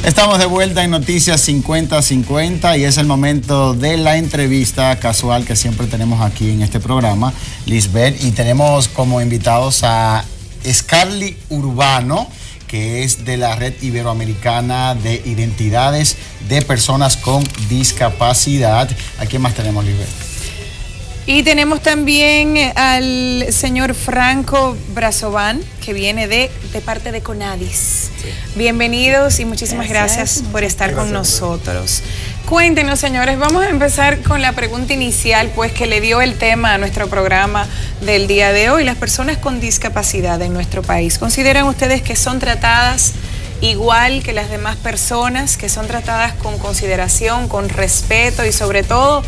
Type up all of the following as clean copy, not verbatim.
Estamos de vuelta en Noticias 50-50 y es el momento de la entrevista casual que siempre tenemos aquí en este programa, Lisbeth, y tenemos como invitados a Scarly Urbano, que es de la Red Iberoamericana de Identidades de Personas con Discapacidad. ¿A quién más tenemos, Lisbeth? Y tenemos también al señor Franco Brazovan, que viene de parte de CONADIS. Sí. Bienvenidos y muchísimas gracias por estar con nosotros. Cuéntenos, señores, vamos a empezar con la pregunta inicial, pues, que le dio el tema a nuestro programa del día de hoy. Las personas con discapacidad en nuestro país, ¿consideran ustedes que son tratadas igual que las demás personas, que son tratadas con consideración, con respeto y sobre todo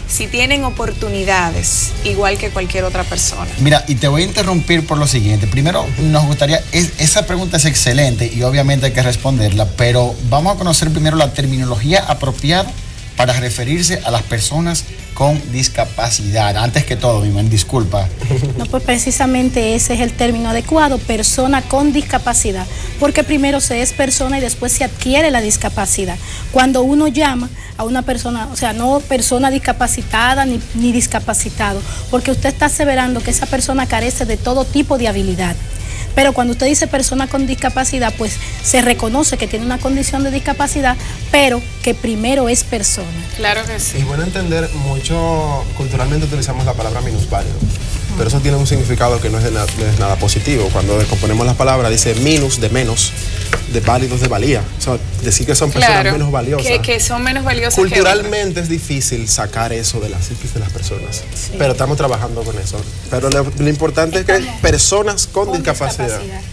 si tienen oportunidades igual que cualquier otra persona? Mira, y te voy a interrumpir por lo siguiente. Primero, nos gustaría, esa pregunta es excelente y obviamente hay que responderla, pero vamos a conocer primero la terminología apropiada para referirse a las personas con discapacidad. Antes que todo, disculpa. No, pues precisamente ese es el término adecuado, persona con discapacidad, porque primero se es persona y después se adquiere la discapacidad. Cuando uno llama a una persona, o sea, no persona discapacitada ni discapacitado, porque usted está aseverando que esa persona carece de todo tipo de habilidad. Pero cuando usted dice persona con discapacidad, pues se reconoce que tiene una condición de discapacidad, pero que primero es persona. Claro que sí. Y bueno entender, mucho culturalmente utilizamos la palabra minusválido, pero eso tiene un significado que no es nada positivo. Cuando descomponemos las palabras, dice minus de menos, de válidos de valía. O sea, decir que son personas menos valiosas. Que son menos valiosas. Culturalmente es difícil sacar eso de la psiquis de las personas, sí, pero estamos trabajando con eso. Pero lo importante es que personas con discapacidad.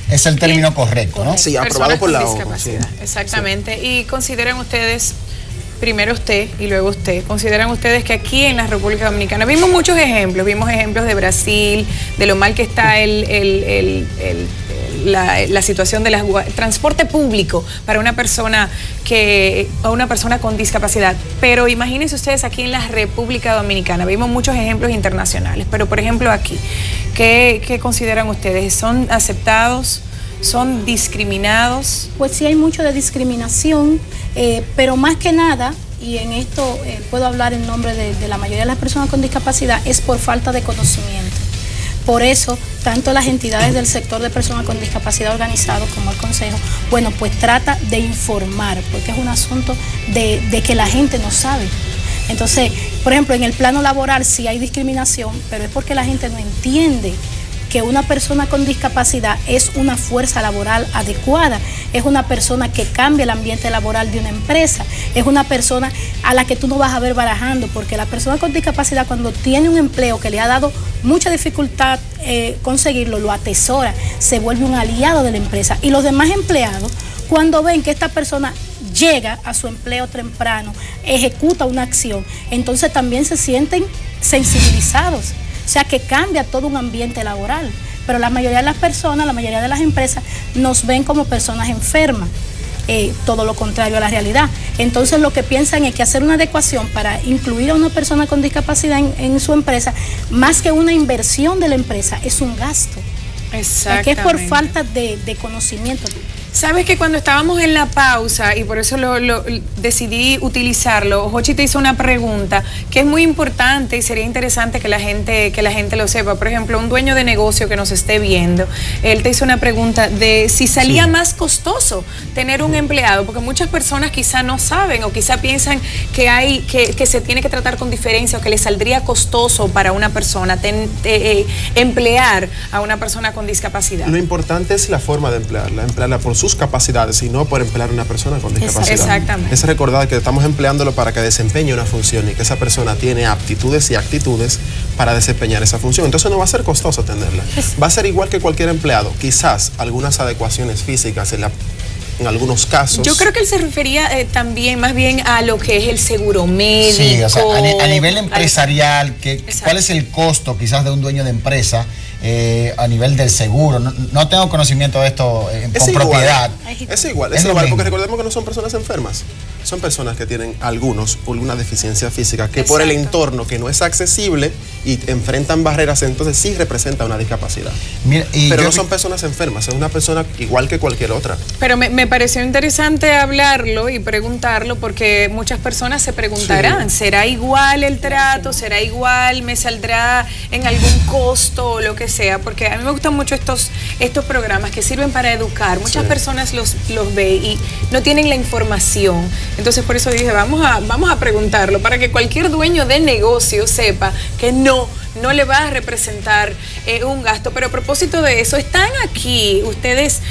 Es el término correcto, ¿no? Sí, aprobado por la ONU. Sí. Exactamente. Sí. Y consideran ustedes, primero usted y luego usted, ¿consideran ustedes que aquí en la República Dominicana vimos muchos ejemplos? Vimos ejemplos de Brasil, de lo mal que está la situación del transporte público para una persona con discapacidad. Pero imagínense ustedes aquí en la República Dominicana, vimos muchos ejemplos internacionales, pero por ejemplo aquí, ¿qué consideran ustedes? ¿Son aceptados? ¿Son discriminados? Pues sí, hay mucho de discriminación, pero más que nada, y en esto puedo hablar en nombre de la mayoría de las personas con discapacidad, es por falta de conocimiento. Por eso, tanto las entidades del sector de personas con discapacidad organizados como el Consejo, bueno, pues trata de informar, porque es un asunto de que la gente no sabe. Entonces, por ejemplo, en el plano laboral sí hay discriminación, pero es porque la gente no entiende que una persona con discapacidad es una fuerza laboral adecuada, es una persona que cambia el ambiente laboral de una empresa, es una persona a la que tú no vas a ver barajando, porque la persona con discapacidad cuando tiene un empleo que le ha dado mucha dificultad conseguirlo, lo atesora, se vuelve un aliado de la empresa. Y los demás empleados, cuando ven que esta persona llega a su empleo temprano, ejecuta una acción, entonces también se sienten sensibilizados. O sea que cambia todo un ambiente laboral, pero la mayoría de las personas, la mayoría de las empresas nos ven como personas enfermas, todo lo contrario a la realidad. Entonces lo que piensan es que hacer una adecuación para incluir a una persona con discapacidad en su empresa, más que una inversión de la empresa, es un gasto. Exactamente. Que es por falta de conocimiento. Sabes que cuando estábamos en la pausa, y por eso decidí utilizarlo, Jochi te hizo una pregunta que es muy importante y sería interesante que la gente lo sepa. Por ejemplo, un dueño de negocio que nos esté viendo, él te hizo una pregunta de si salía más costoso tener un empleado, porque muchas personas quizá no saben o quizá piensan que se tiene que tratar con diferencia o que le saldría costoso para una persona emplear a una persona con discapacidad. Lo importante es la forma de emplearla por sus capacidades y no por emplear a una persona con discapacidad. Exactamente. Es recordar que estamos empleándolo para que desempeñe una función y que esa persona tiene aptitudes y actitudes para desempeñar esa función. Entonces no va a ser costoso atenderla. Va a ser igual que cualquier empleado. Quizás algunas adecuaciones físicas en algunos casos. Yo creo que él se refería también más bien a lo que es el seguro médico. Sí, o sea, a nivel empresarial, ¿cuál es el costo quizás de un dueño de empresa a nivel del seguro. No tengo conocimiento de esto con propiedad. Es igual, porque recordemos que no son personas enfermas. Son personas que tienen alguna deficiencia física que por el entorno que no es accesible y enfrentan barreras, entonces sí representa una discapacidad. Mira, pero no son personas enfermas, es una persona igual que cualquier otra. Pero me pareció interesante hablarlo y preguntarlo porque muchas personas se preguntarán, ¿será igual el trato? ¿Será igual? ¿Me saldrá en algún costo o lo que sea? Porque a mí me gustan mucho estos programas que sirven para educar. Muchas personas los ven y no tienen la información. Entonces por eso dije, vamos a preguntarlo para que cualquier dueño de negocio sepa que no le va a representar un gasto. Pero a propósito de eso, están aquí, ustedes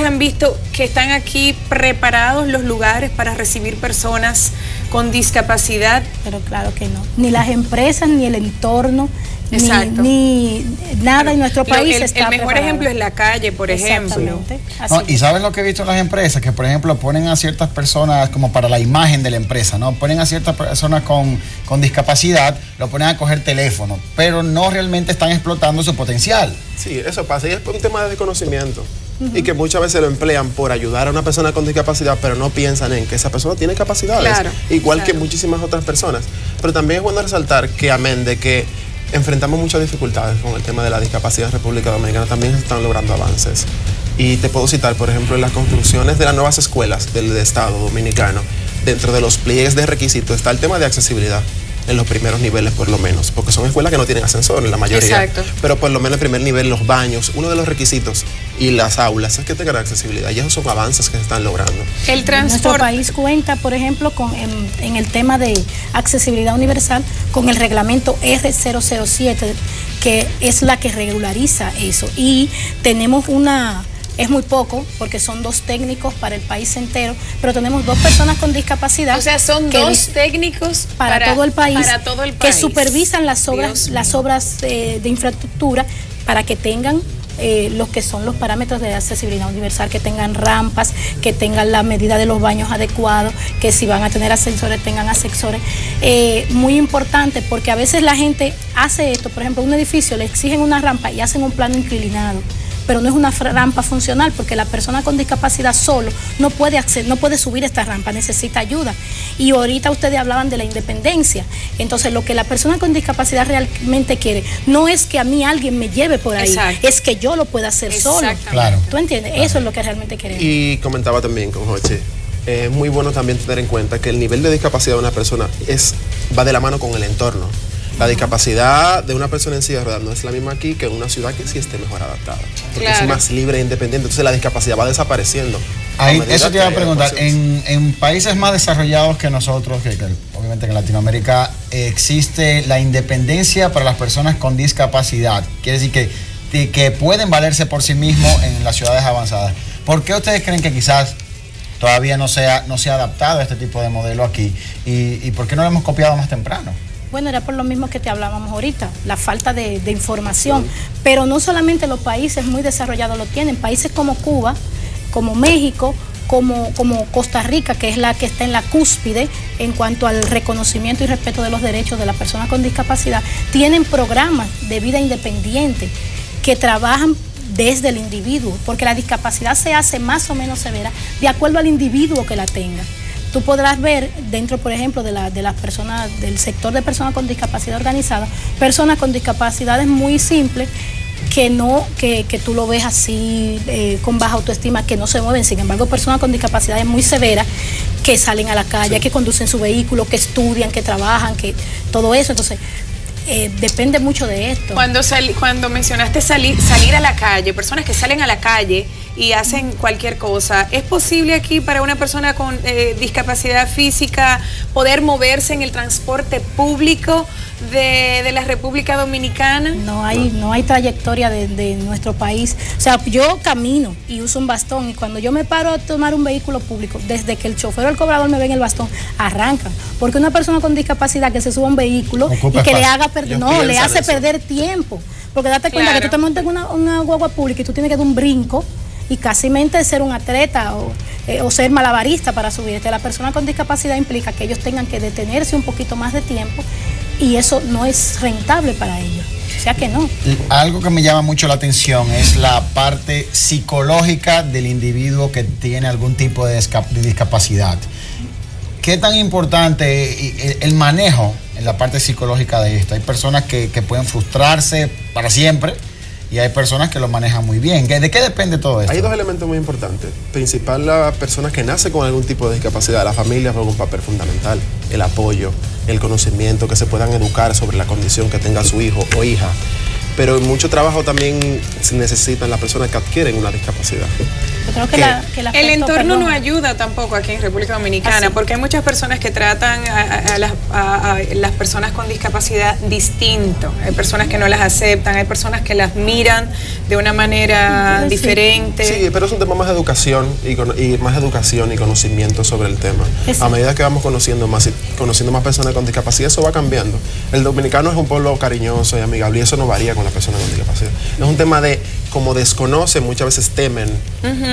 han visto que están aquí preparados los lugares para recibir personas con discapacidad. Pero claro que no, ni las empresas ni el entorno. Exacto. Ni nada en nuestro país está el mejor preparado. ejemplo es la calle, por ejemplo. No, y ¿saben lo que he visto en las empresas? Que, por ejemplo, ponen a ciertas personas como para la imagen de la empresa, ¿no? Ponen a ciertas personas con discapacidad, lo ponen a coger teléfono, pero no realmente están explotando su potencial. Sí, eso pasa. Y es un tema de desconocimiento. Y que muchas veces lo emplean por ayudar a una persona con discapacidad, pero no piensan en que esa persona tiene capacidades, igual que muchísimas otras personas. Pero también es bueno resaltar que, amén de que enfrentamos muchas dificultades con el tema de la discapacidad en República Dominicana, también se están logrando avances. Y te puedo citar, por ejemplo, en las construcciones de las nuevas escuelas del Estado dominicano, dentro de los pliegues de requisitos está el tema de accesibilidad en los primeros niveles, por lo menos, porque son escuelas que no tienen ascensor en la mayoría. Exacto. Pero por lo menos el primer nivel, los baños, uno de los requisitos y las aulas es que tengan accesibilidad, y esos son avances que se están logrando. El transporte. Nuestro país cuenta, por ejemplo, en el tema de accesibilidad universal con el reglamento R007, que es la que regulariza eso, y tenemos es muy poco, porque son 2 técnicos para el país entero, pero tenemos 2 personas con discapacidad. O sea, son 2 técnicos para todo el país, que país. supervisan las obras de infraestructura para que tengan los que son los parámetros de accesibilidad universal, que tengan rampas, que tengan la medida de los baños adecuados, que si van a tener ascensores, tengan ascensores. Muy importante, porque a veces la gente hace esto, por ejemplo, un edificio le exigen una rampa y hacen un plano inclinado, pero no es una rampa funcional, porque la persona con discapacidad solo no puede subir esta rampa, necesita ayuda. Y ahorita ustedes hablaban de la independencia. Entonces, lo que la persona con discapacidad realmente quiere no es que a mí alguien me lleve por ahí, es que yo lo pueda hacer solo. Claro. ¿Tú entiendes? Eso es lo que realmente queremos. Y comentaba también con Joche, muy bueno también tener en cuenta que el nivel de discapacidad de una persona va de la mano con el entorno. La discapacidad de una persona en silla de ruedas no es la misma aquí que en una ciudad que sí esté mejor adaptada, porque es más libre e independiente. Entonces la discapacidad va desapareciendo. Eso te iba a preguntar, en países más desarrollados que nosotros, que obviamente en Latinoamérica, existe la independencia para las personas con discapacidad. Quiere decir que pueden valerse por sí mismos en las ciudades avanzadas. ¿Por qué ustedes creen que quizás todavía no se ha adaptado a este tipo de modelo aquí? ¿Y por qué no lo hemos copiado más temprano? Bueno, era por lo mismo que te hablábamos ahorita, la falta de información. Pero no solamente los países muy desarrollados lo tienen, países como Cuba, como México, como Costa Rica, que es la que está en la cúspide en cuanto al reconocimiento y respeto de los derechos de las personas con discapacidad, tienen programas de vida independiente que trabajan desde el individuo, porque la discapacidad se hace más o menos severa de acuerdo al individuo que la tenga. Tú podrás ver dentro, por ejemplo, de las personas, del sector de personas con discapacidad organizada, personas con discapacidades muy simples que tú lo ves así con baja autoestima, que no se mueven. Sin embargo, personas con discapacidades muy severas que salen a la calle, que conducen su vehículo, que estudian, que trabajan, que todo eso. Entonces, depende mucho de esto. Cuando mencionaste salir a la calle, personas que salen a la calle y hacen cualquier cosa, ¿es posible aquí para una persona con discapacidad física poder moverse en el transporte público de la República Dominicana? No hay trayectoria de nuestro país. O sea, yo camino y uso un bastón, y cuando yo me paro a tomar un vehículo público, desde que el chofer o el cobrador me ve en el bastón, arrancan. Porque una persona con discapacidad que se suba a un vehículo y que le haga le hace perder tiempo. Porque date cuenta que tú te montas en una guagua pública y tú tienes que dar un brinco y casi ser un atleta o ser malabarista para subirte. La persona con discapacidad implica que ellos tengan que detenerse un poquito más de tiempo, y eso no es rentable para ellos. O sea que no. Algo que me llama mucho la atención es la parte psicológica del individuo que tiene algún tipo de discapacidad. ¿Qué tan importante el manejo en la parte psicológica de esto? Hay personas que pueden frustrarse para siempre y hay personas que lo manejan muy bien. ¿De qué depende todo esto? Hay dos elementos muy importantes. Principal, la persona que nace con algún tipo de discapacidad, la familia juega un papel fundamental. El apoyo, el conocimiento, que se puedan educar sobre la condición que tenga su hijo o hija. Pero mucho trabajo también se necesitan las personas que adquieren una discapacidad. Yo creo que el entorno no ayuda tampoco aquí en República Dominicana, porque hay muchas personas que tratan a las personas con discapacidad distinto. Hay personas que no las aceptan, hay personas que las miran de una manera diferente. Sí, pero es un tema más de educación y más educación y conocimiento sobre el tema. A medida que vamos conociendo más personas con discapacidad, eso va cambiando. El dominicano es un pueblo cariñoso y amigable y eso no varía con las personas con discapacidad. Es un tema de, como desconocen, muchas veces temen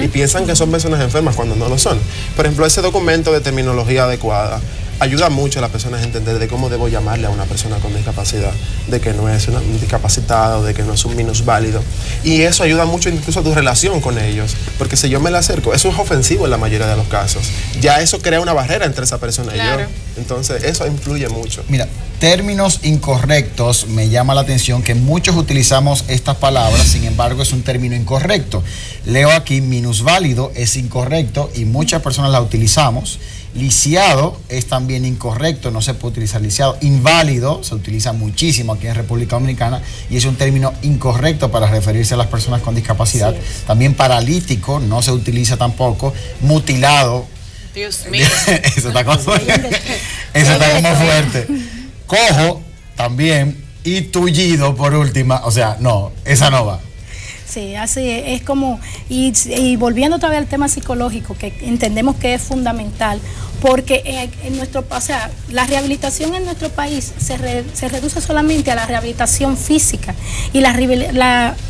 y piensan que son personas enfermas cuando no lo son. Por ejemplo, ese documento de terminología adecuada ayuda mucho a las personas a entender de cómo debo llamarle a una persona con discapacidad, de que no es un discapacitado, de que no es un minusválido. Y eso ayuda mucho incluso a tu relación con ellos, porque si yo me le acerco, eso es ofensivo en la mayoría de los casos. Ya eso crea una barrera entre esa persona y yo. Entonces, eso influye mucho. Mira, términos incorrectos, me llama la atención que muchos utilizamos estas palabras, sin embargo es un término incorrecto. Leo aquí, minusválido es incorrecto y muchas personas la utilizamos. Lisiado es también incorrecto, no se puede utilizar lisiado. Inválido se utiliza muchísimo aquí en República Dominicana y es un término incorrecto para referirse a las personas con discapacidad. Sí. También paralítico no se utiliza tampoco. Mutilado. Dios mío. Eso está como fuerte. Cojo también y tullido por última. O sea, no, esa no va. Sí, así es como, y volviendo otra vez al tema psicológico, que entendemos que es fundamental, porque la rehabilitación en nuestro país se reduce solamente a la rehabilitación física, y la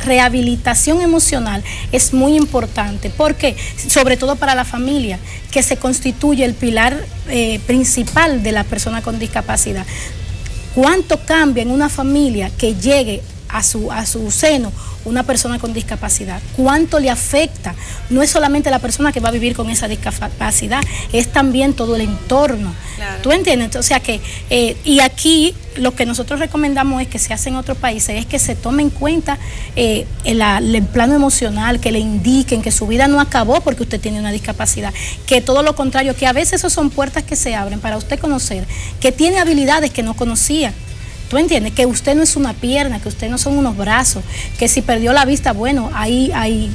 rehabilitación emocional es muy importante, porque sobre todo para la familia, que se constituye el pilar principal de la persona con discapacidad. ¿Cuánto cambia en una familia que llegue a su seno una persona con discapacidad? ¿Cuánto le afecta? No es solamente la persona que va a vivir con esa discapacidad, es también todo el entorno. Claro. ¿Tú entiendes? O sea que, y aquí lo que nosotros recomendamos es que se hace en otros países, es que se tome en cuenta el plano emocional, que le indiquen que su vida no acabó porque usted tiene una discapacidad, que todo lo contrario, que a veces esas son puertas que se abren para usted conocer, que tiene habilidades que no conocía. ¿Tú entiendes? Que usted no es una pierna, que usted no son unos brazos, que si perdió la vista, bueno, hay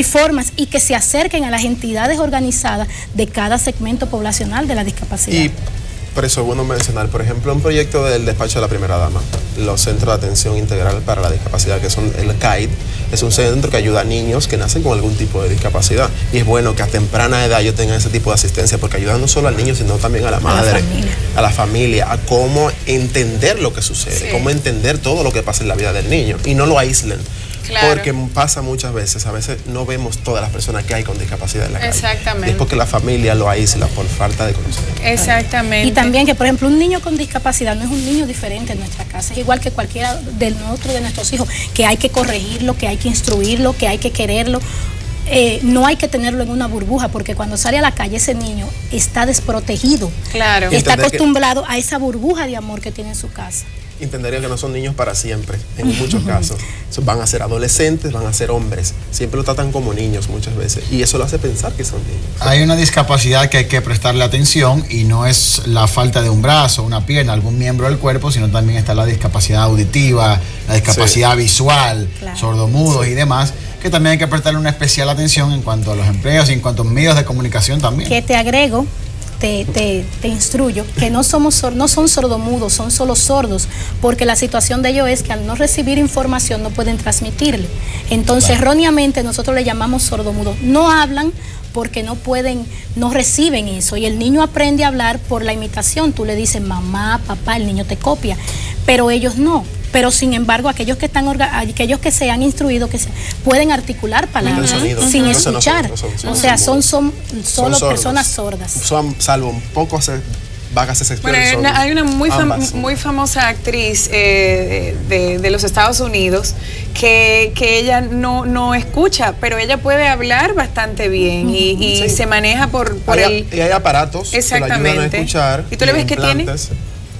formas, y que se acerquen a las entidades organizadas de cada segmento poblacional de la discapacidad. Y por eso es bueno mencionar, por ejemplo, un proyecto del despacho de la primera dama, los Centros de Atención Integral para la Discapacidad, que son el CAID, es un centro que ayuda a niños que nacen con algún tipo de discapacidad. Y es bueno que a temprana edad ellos tengan ese tipo de asistencia, porque ayuda no solo al niño, sino también a la madre, a la familia, a cómo entender lo que sucede, cómo entender todo lo que pasa en la vida del niño, y no lo aíslen. Claro. Porque pasa muchas veces, a veces no vemos todas las personas que hay con discapacidad en la calle. Exactamente. Y es porque la familia lo aísla por falta de conocimiento. Exactamente. Y también que, por ejemplo, un niño con discapacidad no es un niño diferente en nuestra casa, es igual que cualquiera de nuestros hijos, que hay que corregirlo, que hay que instruirlo, que hay que quererlo. No hay que tenerlo en una burbuja, porque cuando sale a la calle ese niño está desprotegido. Claro. Está acostumbrado a esa burbuja de amor que tiene en su casa. Entendería que no son niños para siempre, en muchos casos. Van a ser adolescentes, van a ser hombres. Siempre lo tratan como niños muchas veces. Y eso lo hace pensar que son niños. Hay una discapacidad que hay que prestarle atención, y no es la falta de un brazo, una pierna, algún miembro del cuerpo, sino también está la discapacidad auditiva, la discapacidad visual, sordomudos y demás, que también hay que prestarle una especial atención en cuanto a los empleos y en cuanto a medios de comunicación también. Que te agrego, te instruyo, que no son sordomudos, son solo sordos, porque la situación de ellos es que al no recibir información no pueden transmitirle. Entonces, erróneamente nosotros le llamamos sordomudos. No hablan porque no pueden, no reciben eso, y el niño aprende a hablar por la imitación. Tú le dices mamá, papá, el niño te copia, pero ellos no. Pero sin embargo, aquellos que se han instruido, pueden articular palabras sin escuchar. O sea, son solo personas sordas. Salvo un poco vagas excepciones. Bueno, hay una muy famosa actriz de los Estados Unidos que ella no escucha, pero ella puede hablar bastante bien y se maneja por el... Y hay aparatos que la ayudan a escuchar. Y tú le ves que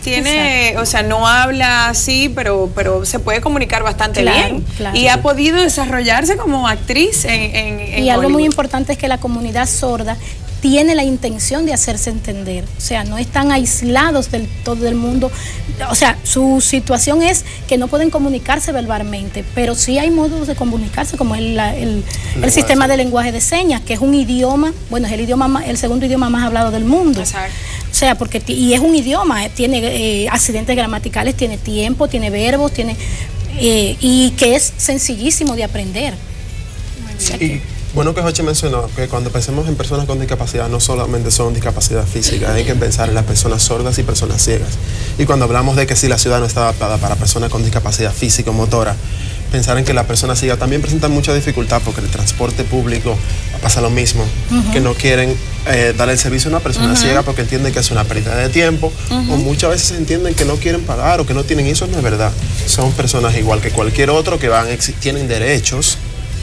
tiene, o sea, no habla así, pero se puede comunicar bastante bien. Claro. Y ha podido desarrollarse como actriz en y algo muy importante es que la comunidad sorda tiene la intención de hacerse entender, o sea, no están aislados del todo el mundo, o sea, su situación es que no pueden comunicarse verbalmente, pero sí hay modos de comunicarse, como el sistema de lenguaje de señas, que es un idioma, bueno, es el segundo idioma más hablado del mundo. Exacto. O sea, porque y es un idioma, tiene accidentes gramaticales, tiene tiempo, tiene verbos, tiene y que es sencillísimo de aprender. Sí. Bueno, que Jochi mencionó que cuando pensemos en personas con discapacidad no solamente son discapacidad física, hay que pensar en las personas sordas y personas ciegas. Y cuando hablamos de que si la ciudad no está adaptada para personas con discapacidad física o motora, pensar en que las personas ciegas también presentan mucha dificultad porque el transporte público pasa lo mismo, que no quieren dar el servicio a una persona ciega porque entienden que es una pérdida de tiempo, o muchas veces entienden que no quieren pagar o que no tienen, eso no es verdad. Son personas igual que cualquier otro que tienen derechos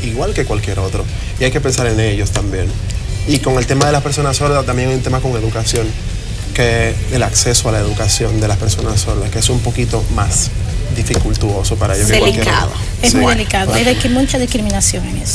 igual que cualquier otro, y hay que pensar en ellos también. Y con el tema de las personas sordas también hay un tema con educación, que el acceso a la educación de las personas sordas, que es un poquito más dificultuoso para ellos. Delicado. Es muy delicado, hay mucha discriminación en eso.